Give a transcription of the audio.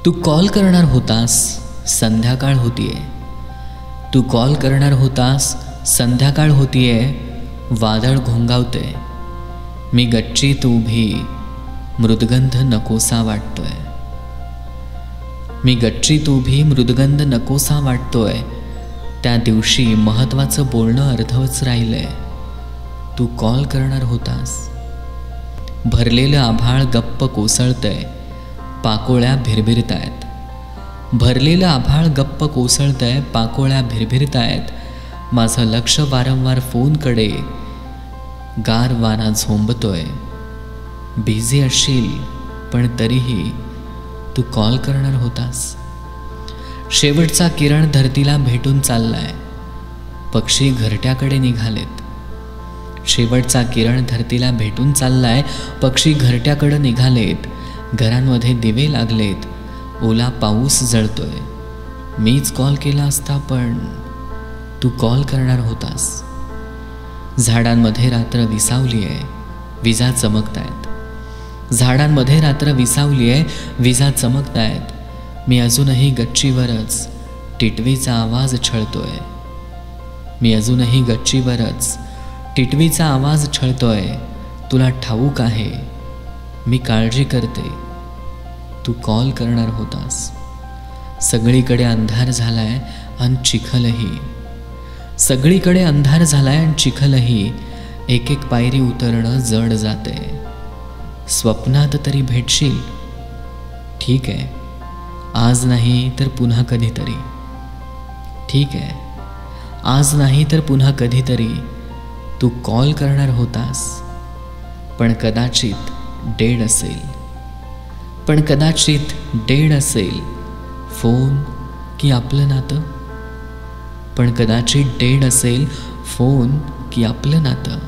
तू call करणार होतास, संध्याकाळ होतीये. तू कॉल करणार होतास, संध्याकाळ होतीये. वादळ घोंगावते. मी गच्चीत उभी, मृदगंध नकोसा वाटतोय. मी गच्चीत उभी, मृदगंध नकोसा वाटतोय. त्या दिवशी महत्त्वाचं बोलणं अर्धवच राहिलंय. तू कॉल करणार होतास. भरलेलं आभाळ गप्प कोसळतंय. पाकोळ्या भिरभिरतायत. भरलेलं आभाळ गप्प कोसळतंय. पाकोळ्या भिरभिरतायत. माझं लक्ष वारंवार फोनकडे. गार वारा झोंबतोय. बिझी असशील पण तरीही तू कॉल करणार होतास. शेवटचा किरण धरतीला भेटून चाललाय. पक्षी घरट्याकडे निघालेत. शेवटचा किरण धरतीला भेटून चाललाय. पक्षी घरट्याकडे निघालेत. घरांमध्ये दिवे लागलेत. ओला पाऊस जळतोय. मीच कॉल केला असता पण तू कॉल करणार होतास. झाडांमध्ये रात्र विसावली आहे. विजा चमकतायत. झाडांमध्ये रात्र विसावली आहे. विजा चमकतायत. मी अजूनही गच्चीवरच. टिटवीचा आवाज छळतोय. मी अजूनही गच्चीवरच. टिटवीचा आवाज छळतोय. तुला ठाऊक आहे मी काळजी करते. तू कॉल करणार होतास. सगळीकडे अंधार झालाय आणि चिखलही. सगळीकडे अंधार झालाय आणि चिखलही. एक एक पायरी उतरणं जड जाते. स्वप्नात तरी भेटशील. ठीक आहे, आज नाही तर पुन्हा कधीतरी. ठीक आहे, आज नाही तर पुन्हा कधीतरी. तू कॉल करणार होतास. पण कदाचित डेड असेल. पण कदाचित डेड असेल. फोन की आपलं नातं. पण कदाचित डेड असेल. फोन की आपलं नातं.